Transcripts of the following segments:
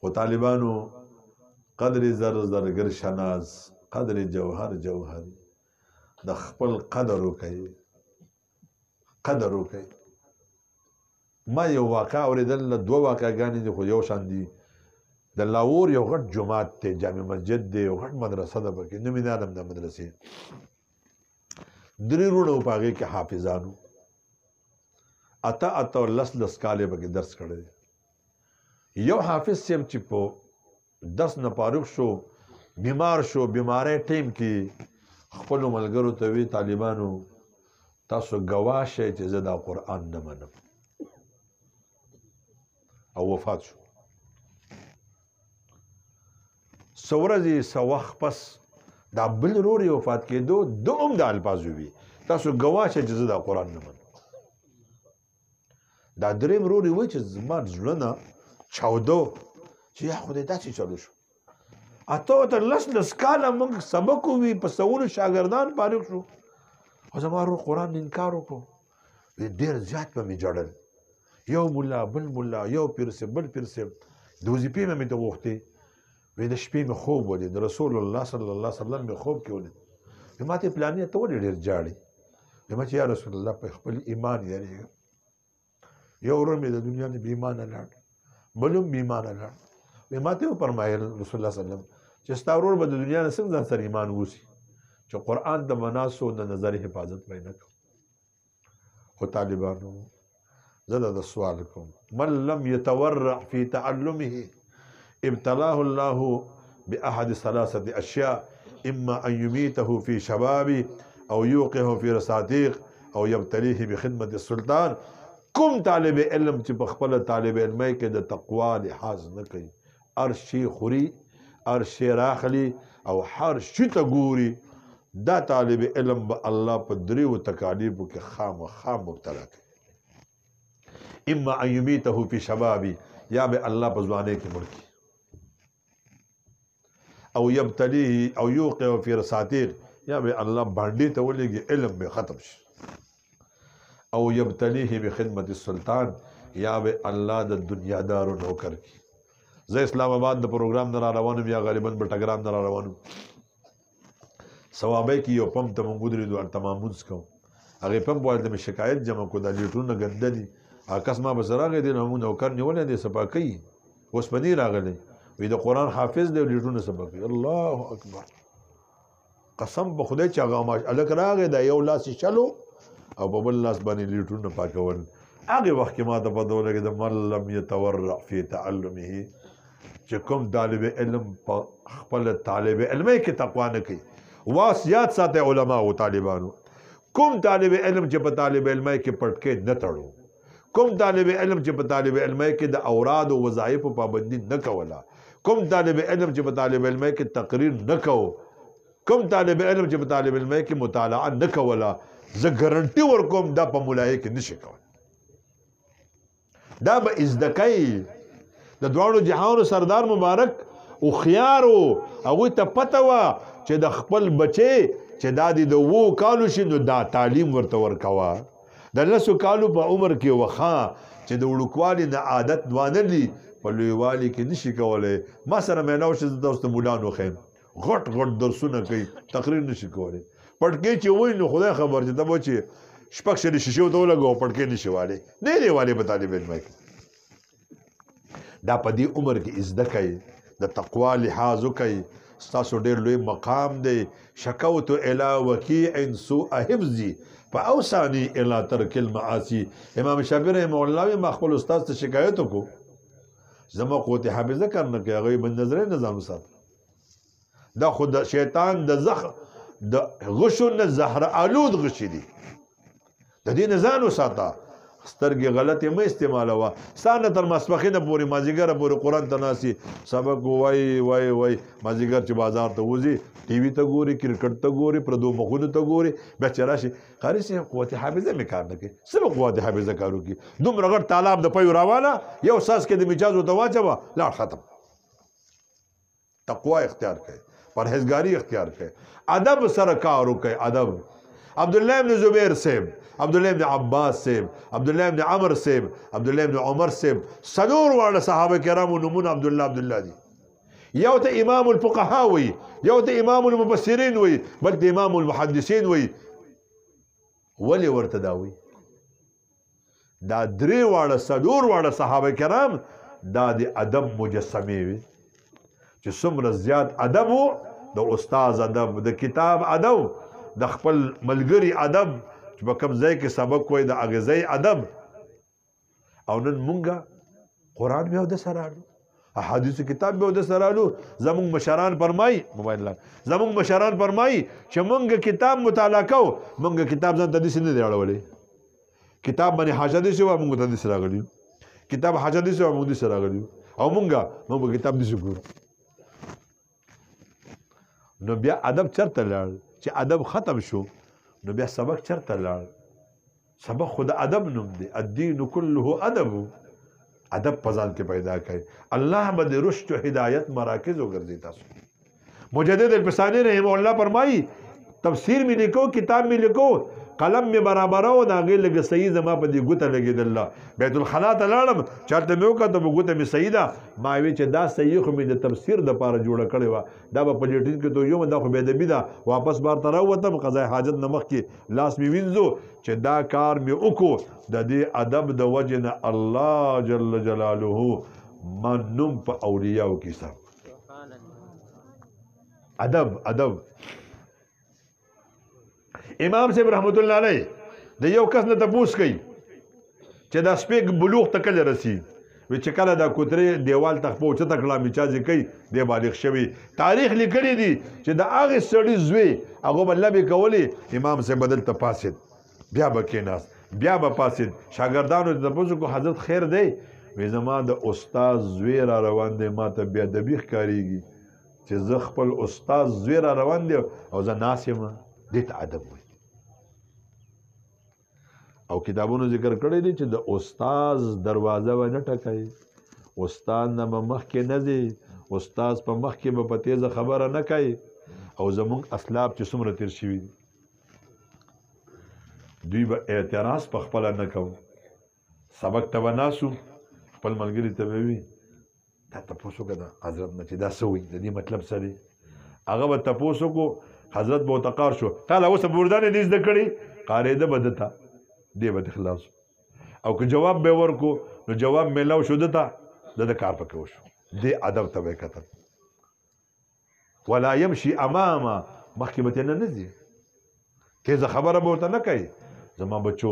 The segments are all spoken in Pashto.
و طالبانو قدر زر زرگر شناز قدر جوهر جوهر د خپل قدر وکړئ قدر وکړئ ما یو واقع اورېدل دوه واقعګانې دي خو یو شان دي د لاهور یو غټ جومات دی جامع مسجد دی یو غټ مدرسه ده پکې نوم یې نه یادم د مدرسې درې وروڼه وو په هغې کې حافظانو اته لس کالې پکې درس کړی دی یو حافظ صاحب چې په درس نه فارغ شو بیمار شو بیماری ټیم کې خپلو ملګرو ته وی طالبانو تاسو ګواه شئ چې زه دا قرآن نه منم او وفات شو څه ورځې څه وخت پس دا بل ورور یې وفات کېدو ده هم دا الفاظ وي تاسو ګواه شئ چې زه دا قرآن نه منم دا درېیم ورور یې وایي چې زما زړه نه چاودو چې یا خدای داسې چلو شو اته لس کاله موږ سبق ووي په سوونو شاګردان فارغ شو او زما ورور قرآن انکار وکړو ډېر زیات به مې جړل یو ملا بل ملا یو پیر صاحب بل پیر صاحب د وظیفې نه مې ته غوښتې وی د شپې مې خوب ولید د رسول الله صلی الله علیه وسلم مې خوب کې ولید وی ما ته پلانې ته ولې ډېر جاړې وی ما چې یا رسول الله په خپل ایمان یارېږم یو ورور مې د دنیا نه بې ایمانه لاړ بل هم بې ایمانه لاړ وی ما ته وفرمایل رسول الله صلی الله علیه وسلم چې ستا ورور به د دنیا نه څنګه ځان سره ایمان ووسي چې قرآن د مناسو د نظر حفاظت به نه کوم خو طالبانو زه د سوال کوم من لم يتورع في تعلمه ابتلاه الله بأحد ثلاثة أشياء إما أن يميته في شبابه أو يوقعه في رصاديق أو يبتليه بخدمة السلطان کوم طالب علم چې په خپل طالب علمي کې د تقوا لحاظ نه کوي هر شي خوري هر شي راخلي او هر شي ته ګوري دا طالب علم به الله په دریو تکالیفو کې خامخا مبتلا کوي اما ان یمیته فی شبابی یا به الله په ځوانۍ کې مړ کړي او یبتلیه او یوقعه فی رصادیق یا به الله باندې ته ولېږي علم به ختم شي او یبتلیه بخدمت السلطان یا به الله د دنیادارو نوکر کی زه اسلام آباد د پروګرام نه را روانم یا غالبا بټګرام نه را روانم ثوابه کې یو پمپ ته مونږ ودرېدو هلته مامونځ کوم هغې پمپ والته مې شکایت جمع کړو دا لیټرونه ګنده دي کس ما به سره راغی دی نو مونږ نوکر نیولی دی صفا کوي اوس په دې راغلی وی د قرآن حافظ دی لیټرونه صفا کوي الله اکبر قسم په خدای چې هغه هلک راغی دا یو لاس یې چلو او په بل لاس باندې لیټرونه پاکول هغې وخت کې ما ته پته ولګېده من لم یتورع فی تعلمه چې کوم طالب علم په خپل طالب علمۍ کې تقوا نه کوي واس یاد ساتئ علماو طالبانو کوم طالب علم چې په طالب علمۍ کې پټکې نه تړو کوم طالب علم چې په طالب علمۍ کې د اوراد او وظایفو پابندي نه کوله کوم طالب علم چې په طالب علمۍ کې تقریر نه کوو کوم طالب علم چې په طالب علمۍ کې مطالعه نه کوله زه ګرنټي ورکوم دا په ملایې کې نشي کولی دا به زده کوي د دواړو جهانو سردار مبارک هوښیار و هغوی ته پته وه چې د خپل بچې چې دا د 7 کالو شي نو دا تعلیم ورته ورکوه د 10 کالو په عمر کې وخا چې د وړوکوالي نه عادت وانلي په لویوالي کې نشي کولی ما سره میلاو شي زه تاسو ته مولان وښیم غټ درسونه کوي تقریر نشي کولی پټکې چې وایي نو خدای خبر چې ته به چې شپږ شلې شیشې ورته ولګوه پټکې نشي والی نه دی والی په طالب علمۍ کې دا په دې عمر کې زده کوي د تقوا لحاظ وکوي ستاسو ډېر لوی مقام دی شکوت الی وکیع سوء حفظي فاوصانی الی ترک المعاصي امام شافعي رحمه الله ما خپل استاد ته شکایت وکړو زما قوت حافظه کار نه کوي هغوی بند نظرۍ نظام وساته دا خو د شیطان د غشو نه زهر آلود غشي دي د دې نه ځان وساته سترګې غلطې مه استعمالوه ستا نه تر ماسپښینه پورې مازدیګره پورې قرآن ته ناستې سبق وایي مازدیګر چې بازار ته وځي ټي وي ته ګوري کرکټ ته ګوري پردو مخونو ته ګوري بیا چې راشي قاري صاحب قوت حافظه مې کار نه کوي څه به قوت حافظه کار وکړي دومره غټ تالاب د پیو راواله یو ساس کې د مجاز ورته واچوه لاړ ختم تقوا اختیار کوي پرهیزګاري اختیار کوي ادب سره کار وکړئ ادب عبداللہ ابن زبیر صاحب، عبداللہ ابن عباس صاحب، عبداللہ ابن عمر صاحب، عبداللہ ابن عمر صاحب، څلور واړه صحابه کرامو نومونه عبدالله دي. یو ته امام الفقهاء وي، یو ته امام المفسرین وي، بل ته امام المحدثین وي. ولې ورته دا وي؟ دا درې واړه څلور واړه صحابه کرام دا د ادب مجسمې وي چې څومره زیات ادب و، د استاز ادب، د کتاب ادب، د خپل ملګري ادب چې په کوم ځای کې سبق وایي د هغې ځای ادب. او نن مونږه قرآن بیا اودس راړو، احادیثو کتاب بیا اودس راړو. زمونږ مشران فرمایي زمونږ مشران فرمایي چې مونږ کتاب مطالعه کوو، مونږ کتاب ځان ته داسې نه دی اړولی. کتاب باندې حاجه داسې وه، مونږ ته داسې راغلي یو. کتاب حاجه داسې وه، مونږ داسې راغلي یو. او مونږ په کتاب داسې ګورو. نو بیا ادب چرته لاړ؟ چې ادب ختم شو نو بیا سبق چرته لاړ؟ سبق خو د ادب نوم دی. الدین کله ادب. ادب په ځان کې پیدا کړئ. الله به د رشد و هدایت مراکز وګرځي تاسو. مجدد الفسانی رحمه الله فرمایي تفسیر می لیکو، کتاب می لیکو، قلم می برابرو، د هغې لږه صحیح زما په دې ګوته لګېدله. بیت الخلا ته لاړم، چېرته مې وکتل په ګوته مې صحیح ده. ما ویې چې دا صحیح خو مې د تفسیر دپاره جوړه کړې وه، دا به په لیټین کې تویوم، دا خو بېادبي ده. واپس بار ته راووتم، قضای حاجت نه مخکې لاس مې وینځو چې دا کار مې وکړو. د دې ادب د وجې نه الله جل جلاله ما نوم په اولیاو کې سم. ادب امام صاحب رحمت الله علیه د یو کس نه تپوس کوي چې دا سپیک بلوغ ته کله رسي؟ وی چې کله دا کوترې دیوال ته خپل اوچته کړه میچازې کوي دی بالغ شوي. تاریخ لیکلی دی چې د هغې سړي زوی هغه به لبې کولې. امام صاحب به دلته پاسېد، بیا به کېناست، بیا به پاسېد. شاګردانو ته تپوس وکړو حضرت خیر دی؟ وی زما د استاد زوی را روان دی، ما ته بېادبي ښکارېږي چې زه خپل استاد زوی را روان دی او زه ناست یم. دې ته ادب وایي. او کتابونو ذکر کړی دی چې د استاز دروازه به نه ټکوي، استاد نه به مخکې نه ځي، استاز په مخکې به په تیزه خبره نه کوي. او زمونږ اسلاف چې څومره تیر شوي دي دوی به اعتراض په خپله نه کوو. سبق ته به ناسو، خپل ملګري ته به وي دا تپوس وکړه د حضرت نه چې دا څه وایي، د دې مطلب څه دی. هغه به تپوس وکړو، حضرت به ورته قار شو، تا لا اوس بردانې دې زده کړي، قارېده به ده ته، دی به خلاص. او که جواب به ورکو نو جواب میلاو شو ده ته، د کار پکې وشو. دې ادب ته به یې کتل. ولا یمشي امامه، مخکې به ترې نه ځي، تیزه خبره به ورته نه کوي. زما بچو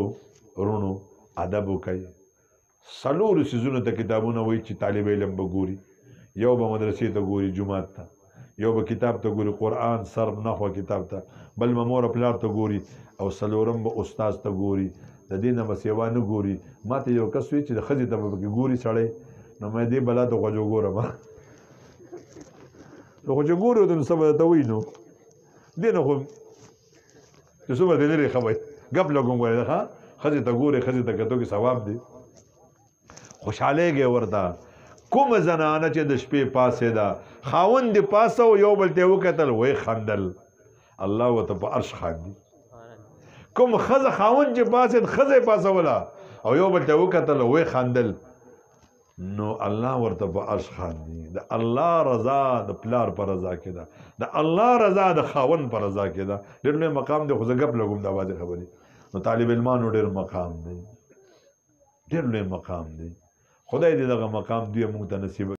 ورونو ادب وکوئ. څلورو څیزونو ته کتابونه وایي چې طالب علم به ګوري. یو به مدرسې ته ګوري، جومات ته، یو به کتاب ته ګوري، قرآن صرف نحوه کتاب ته، بل به مور پلار ته ګوري، او څلورم به استاز ته ګوري. د دې نه به سیوا نه ګوري. ما ته یو کس وایي چې د ښځې ته به پکې ګوري سړی، نو ما دې بلا ته غوجو ګورم. نو خو چې ګوري ورته نو څه به درته وایي. نو دې نه خو چې څومره دې لرې خبرې ګپ لګوم وایي ښه ښځې ته ګورې، ښځې ته کتو کې ثواب دی. خوشحالېږي ورته. کومه زنانه چې د شپې پاسېده، خاوند دې پاسه و، یو بل ته یې وکتل ویې خندل، الله ورته په عرش خاندي. کوم ښځه خاوند چې پاسېد، ښځه یې پاسوله او یو بل ته یې وکتل ویې خندل، نو الله ورته په عرش خاندي. د الله رضا د پلار په رضا کې ده، د الله رضا د خاوند په رضا کې ده. ډېر لوی مقام دی، خو زه ګپ لګوم دا بعضې خبرې. نو طالب علمانو ډېر مقام دی، ډېر لوی مقام دی. خدای دې دغه مقام دوی موږ ته نصیب